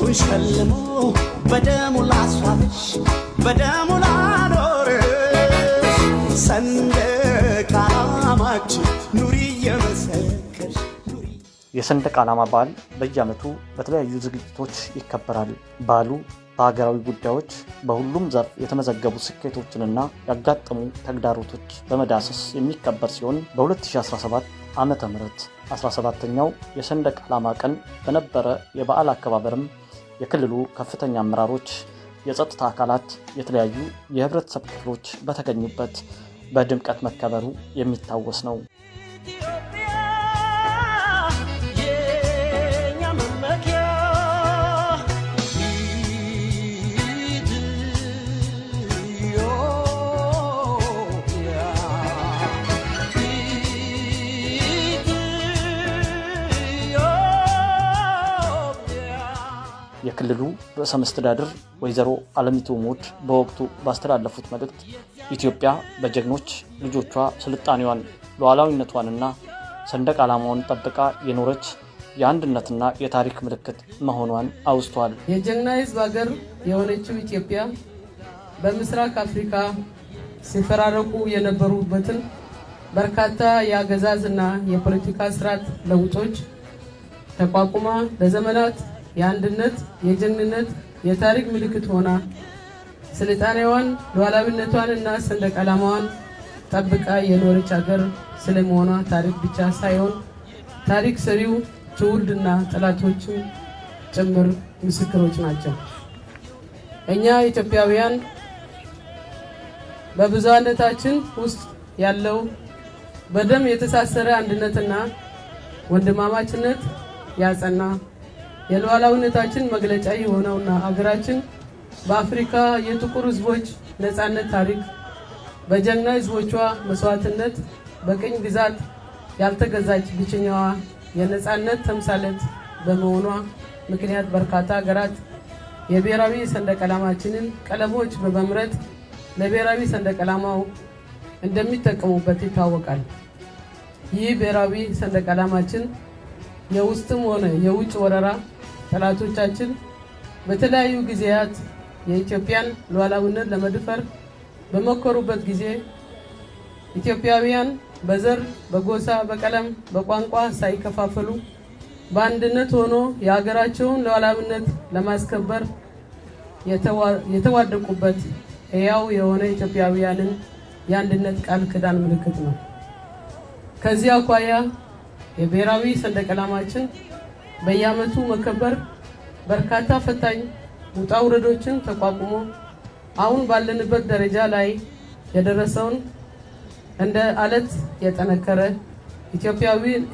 እጆቹን ሸልሞ በደሙ ላስዋብሽ በደሙ ላኖርሽ ሰንደቅ ዓላማችን ኑሪ እየመሰከርሽ ኑሪ። የሰንደቅ ዓላማ በዓል በየዓመቱ በተለያዩ ዝግጅቶች ይከበራል። በዓሉ በሀገራዊ ጉዳዮች በሁሉም ዘርፍ የተመዘገቡ ስኬቶችንና ያጋጠሙ ተግዳሮቶች በመዳሰስ የሚከበር ሲሆን በ2017 ዓመተ ምህረት 17ኛው የሰንደቅ ዓላማ ቀን በነበረ የበዓል አከባበርም የክልሉ ከፍተኛ አመራሮች፣ የጸጥታ አካላት፣ የተለያዩ የህብረተሰብ ክፍሎች በተገኙበት በድምቀት መከበሩ የሚታወስ ነው። የክልሉ ርዕሰ መስተዳድር ወይዘሮ አለሚቱ ሞድ በወቅቱ ባስተላለፉት መልእክት ኢትዮጵያ በጀግኖች ልጆቿ ስልጣኔዋን ሉዓላዊነቷንና ሰንደቅ ዓላማዋን ጠብቃ የኖረች የአንድነትና የታሪክ ምልክት መሆኗን አውስተዋል። የጀግና ህዝብ ሀገር የሆነችው ኢትዮጵያ በምስራቅ አፍሪካ ሲፈራረቁ የነበሩበትን በርካታ የአገዛዝና የፖለቲካ ስርዓት ለውጦች ተቋቁማ ለዘመናት የአንድነት፣ የጀግንነት፣ የታሪክ ምልክት ሆና ስልጣኔዋን ሉዓላዊነቷንና ሰንደቅ ዓላማዋን ጠብቃ የኖረች ሀገር ስለመሆኗ ታሪክ ብቻ ሳይሆን ታሪክ ሰሪው ትውልድና ጠላቶችም ጭምር ምስክሮች ናቸው። እኛ ኢትዮጵያውያን በብዙሃነታችን ውስጥ ያለው በደም የተሳሰረ አንድነትና ወንድማማችነት ያጸና የሉዓላዊነታችን መግለጫ የሆነውና ሀገራችን በአፍሪካ የጥቁር ህዝቦች ነፃነት ታሪክ በጀግና ህዝቦቿ መስዋዕትነት በቅኝ ግዛት ያልተገዛች ብቸኛዋ የነፃነት ተምሳሌት በመሆኗ ምክንያት በርካታ ሀገራት የብሔራዊ ሰንደቅ ዓላማችንን ቀለሞች በመምረጥ ለብሔራዊ ሰንደቅ ዓላማው እንደሚጠቀሙበት ይታወቃል። ይህ ብሔራዊ ሰንደቅ ዓላማችን የውስጥም ሆነ የውጭ ወረራ ጠላቶቻችን በተለያዩ ጊዜያት የኢትዮጵያን ሉዓላዊነት ለመድፈር በመከሩበት ጊዜ ኢትዮጵያውያን በዘር፣ በጎሳ፣ በቀለም፣ በቋንቋ ሳይከፋፈሉ በአንድነት ሆኖ የሀገራቸውን ሉዓላዊነት ለማስከበር የተዋደቁበት ሕያው የሆነ ኢትዮጵያውያንን የአንድነት ቃል ኪዳን ምልክት ነው። ከዚህ አኳያ የብሔራዊ ሰንደቅ ዓላማችን በየዓመቱ መከበር በርካታ ፈታኝ ውጣ ውረዶችን ተቋቁሞ አሁን ባለንበት ደረጃ ላይ የደረሰውን እንደ አለት የጠነከረ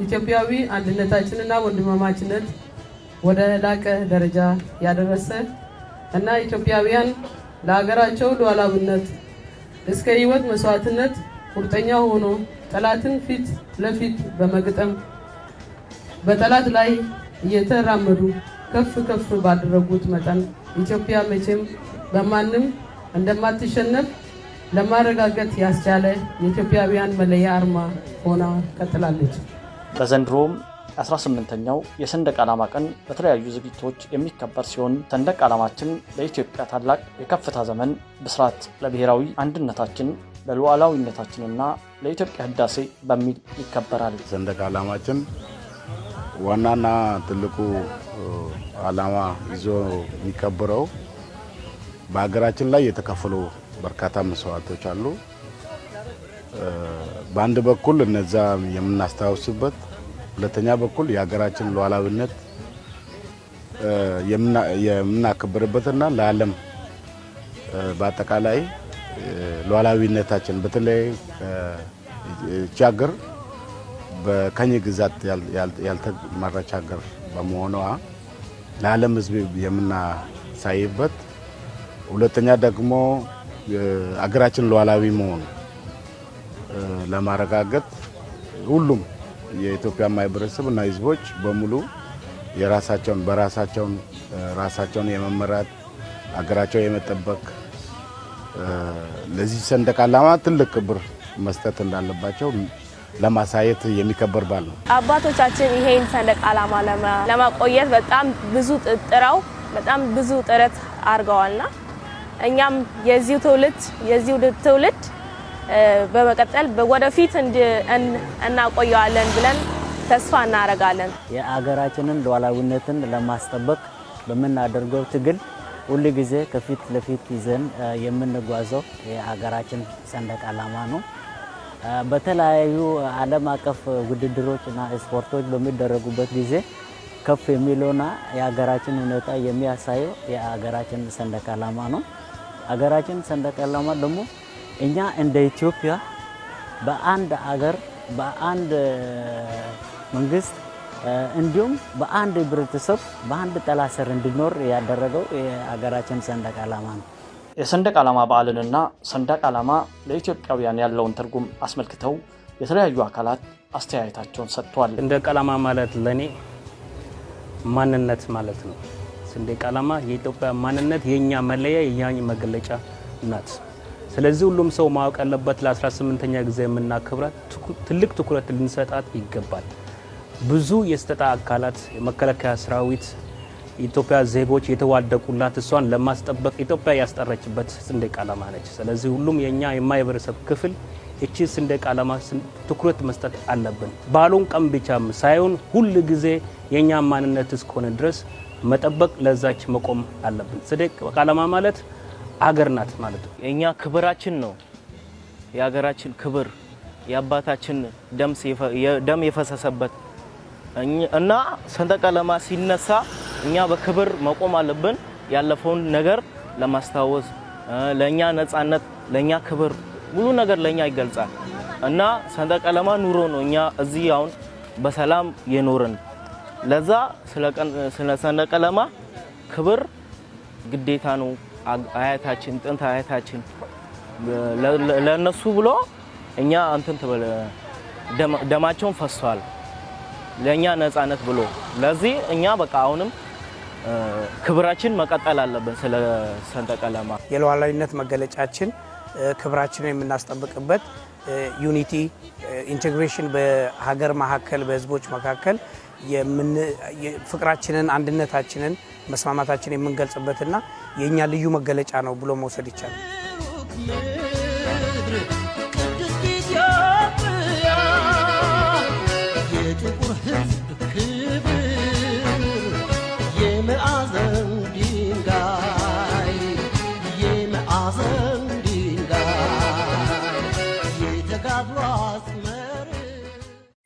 ኢትዮጵያዊ አንድነታችንና ወንድማማችነት ወደ ላቀ ደረጃ ያደረሰ እና ኢትዮጵያውያን ለሀገራቸው ሉዓላዊነት እስከ ሕይወት መስዋዕትነት ቁርጠኛ ሆኖ ጠላትን ፊት ለፊት በመግጠም በጠላት ላይ እየተራመዱ ከፍ ባደረጉት መጠን ኢትዮጵያ መቼም በማንም እንደማትሸነፍ ለማረጋገጥ ያስቻለ የኢትዮጵያውያን መለያ አርማ ሆና ቀጥላለች። በዘንድሮም 18ኛው የሰንደቅ ዓላማ ቀን በተለያዩ ዝግጅቶች የሚከበር ሲሆን ሰንደቅ ዓላማችን ለኢትዮጵያ ታላቅ የከፍታ ዘመን ብስራት፣ ለብሔራዊ አንድነታችን፣ ለሉዓላዊነታችንና ለኢትዮጵያ ህዳሴ በሚል ይከበራል። ሰንደቅ ዓላማችን ዋናና ትልቁ ዓላማ ይዞ የሚከበረው በሀገራችን ላይ የተከፈሉ በርካታ መስዋዕቶች አሉ። በአንድ በኩል እነዛ የምናስታውስበት፣ ሁለተኛ በኩል የሀገራችን ሉዓላዊነት የምናከብርበትና ለዓለም በአጠቃላይ ሉዓላዊነታችን በተለይ እቺ ሀገር በቀኝ ግዛት ያልተመራች ሀገር በመሆኗ ለዓለም ህዝብ የምናሳይበት፣ ሁለተኛ ደግሞ ሀገራችን ሉዓላዊ መሆኑ ለማረጋገጥ ሁሉም የኢትዮጵያ ማህበረሰብ እና ህዝቦች በሙሉ ራሳቸውን የመመራት ሀገራቸው የመጠበቅ ለዚህ ሰንደቅ ዓላማ ትልቅ ክብር መስጠት እንዳለባቸው ለማሳየት የሚከበር በዓል ነው። አባቶቻችን ይሄን ሰንደቅ ዓላማ ለማቆየት በጣም ብዙ ጥረው በጣም ብዙ ጥረት አርገዋልና እኛም የዚሁ ትውልድ በመቀጠል ወደፊት እናቆየዋለን ብለን ተስፋ እናረጋለን። የአገራችንን ሉዓላዊነትን ለማስጠበቅ በመናደርገው ትግል ሁሉ ጊዜ ከፊት ለፊት ይዘን የምንጓዘው የሀገራችን ሰንደቅ ዓላማ ነው። በተለያዩ ዓለም አቀፍ ውድድሮችና ስፖርቶች በሚደረጉበት ጊዜ ከፍ የሚለውና የሀገራችን ሁኔታ የሚያሳየው የሀገራችን ሰንደቅ ዓላማ ነው። ሀገራችን ሰንደቅ ዓላማ ደግሞ እኛ እንደ ኢትዮጵያ በአንድ ሀገር በአንድ መንግስት እንዲሁም በአንድ ህብረተሰብ በአንድ ጥላ ስር እንዲኖር ያደረገው የሀገራችን ሰንደቅ ዓላማ ነው። የሰንደቅ ዓላማ በዓልንና ሰንደቅ ዓላማ ለኢትዮጵያውያን ያለውን ትርጉም አስመልክተው የተለያዩ አካላት አስተያየታቸውን ሰጥተዋል። ሰንደቅ ዓላማ ማለት ለኔ ማንነት ማለት ነው። ሰንደቅ ዓላማ የኢትዮጵያ ማንነት የኛ መለያ የኛ መገለጫ ናት። ስለዚህ ሁሉም ሰው ማወቅ ያለበት ለ18ኛ ጊዜ የምናከብራት ትልቅ ትኩረት ልንሰጣት ይገባል። ብዙ የስጠታ አካላት የመከላከያ ሰራዊት ኢትዮጵያ ዜጎች የተዋደቁላት እሷን ለማስጠበቅ ኢትዮጵያ ያስጠራችበት ሰንደቅ ዓላማ ነች። ስለዚህ ሁሉም የኛ የማይበረሰብ ክፍል እቺ ሰንደቅ ዓላማ ትኩረት መስጠት አለብን። ባሉን ቀን ብቻም ሳይሆን ሁሉ ጊዜ የኛ ማንነት እስከሆነ ድረስ መጠበቅ ለዛች መቆም አለብን። ሰንደቅ ዓላማ ማለት አገር ናት ማለት ነው። የኛ ክብራችን ነው። የሀገራችን ክብር የአባታችን ደም የፈሰሰበት እና ሰንደቅ ዓላማ ሲነሳ እኛ በክብር መቆም አለብን። ያለፈውን ነገር ለማስታወስ ለኛ ነፃነት ለኛ ክብር ሙሉ ነገር ለኛ ይገልጻል እና ሰንደቅ ዓላማ ኑሮ ነው። እኛ እዚህ አሁን በሰላም የኖርን ለዛ ስለ ሰንደቅ ዓላማ ክብር ግዴታ ነው። አያታችን ጥንት አያታችን ለነሱ ብሎ እኛ እንትን ደማቸውን ፈሷል ለኛ ነፃነት ብሎ። ለዚህ እኛ በቃ አሁንም ክብራችን መቀጠል አለብን። ስለ ሰንደቅ ዓላማ የሉዓላዊነት መገለጫችን ክብራችንን የምናስጠብቅበት ዩኒቲ ኢንቴግሬሽን በሀገር መካከል በህዝቦች መካከል ፍቅራችንን አንድነታችንን መስማማታችንን የምንገልጽበትና የኛ ልዩ መገለጫ ነው ብሎ መውሰድ ይቻላል።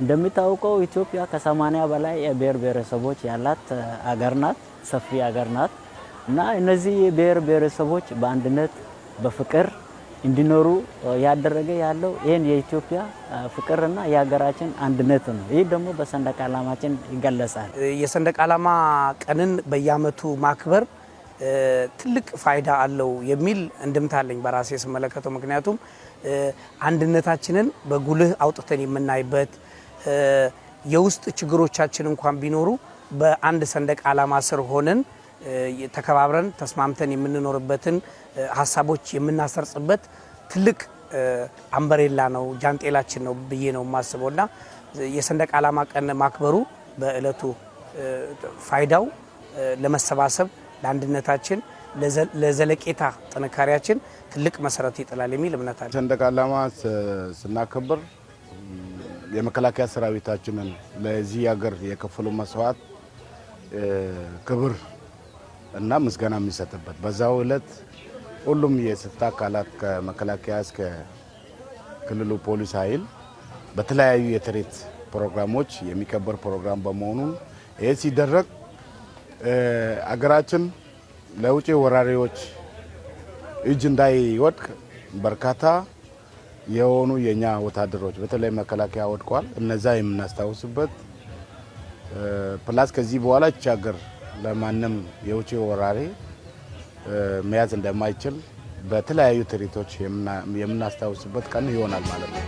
እንደሚታወቀው ኢትዮጵያ ከ80 በላይ የብሔር ብሔረሰቦች ያላት አገር ናት። ሰፊ አገር ናት እና እነዚህ የብሔር ብሔረሰቦች በአንድነት በፍቅር እንዲኖሩ ያደረገ ያለው ይሄን የኢትዮጵያ ፍቅርና የሀገራችን አንድነት ነው። ይህ ደግሞ በሰንደቅ ዓላማችን ይገለጻል። የሰንደቅ ዓላማ ቀንን በየዓመቱ ማክበር ትልቅ ፋይዳ አለው የሚል እንድምታ አለኝ በራሴ ስመለከተው። ምክንያቱም አንድነታችንን በጉልህ አውጥተን የምናይበት የውስጥ ችግሮቻችን እንኳን ቢኖሩ በአንድ ሰንደቅ ዓላማ ስር ሆነን ተከባብረን ተስማምተን የምንኖርበትን ሀሳቦች የምናሰርጽበት ትልቅ አምበሬላ ነው፣ ጃንጤላችን ነው ብዬ ነው የማስበውና የሰንደቅ ዓላማ ቀን ማክበሩ በእለቱ ፋይዳው ለመሰባሰብ ለአንድነታችን ለዘለቄታ ጥንካሬያችን ትልቅ መሰረት ይጥላል የሚል እምነት አለ። ሰንደቅ ዓላማ ስናከብር የመከላከያ ሰራዊታችንን ለዚህ ሀገር የከፈሉ መስዋዕት ክብር እና ምስጋና የሚሰጥበት በዛው ዕለት ሁሉም የጸጥታ አካላት ከመከላከያ እስከ ክልሉ ፖሊስ ኃይል በተለያዩ የትርኢት ፕሮግራሞች የሚከበር ፕሮግራም በመሆኑ ይህ ሲደረግ አገራችን ለውጭ ወራሪዎች እጅ እንዳይወድቅ በርካታ የሆኑ የኛ ወታደሮች በተለይ መከላከያ ወድቋል። እነዛ የምናስታውስበት ፕላስ ከዚህ በኋላ እቺ ሀገር ለማንም የውጭ ወራሪ መያዝ እንደማይችል በተለያዩ ትርኢቶች የምናስታውስበት ቀን ይሆናል ማለት ነው።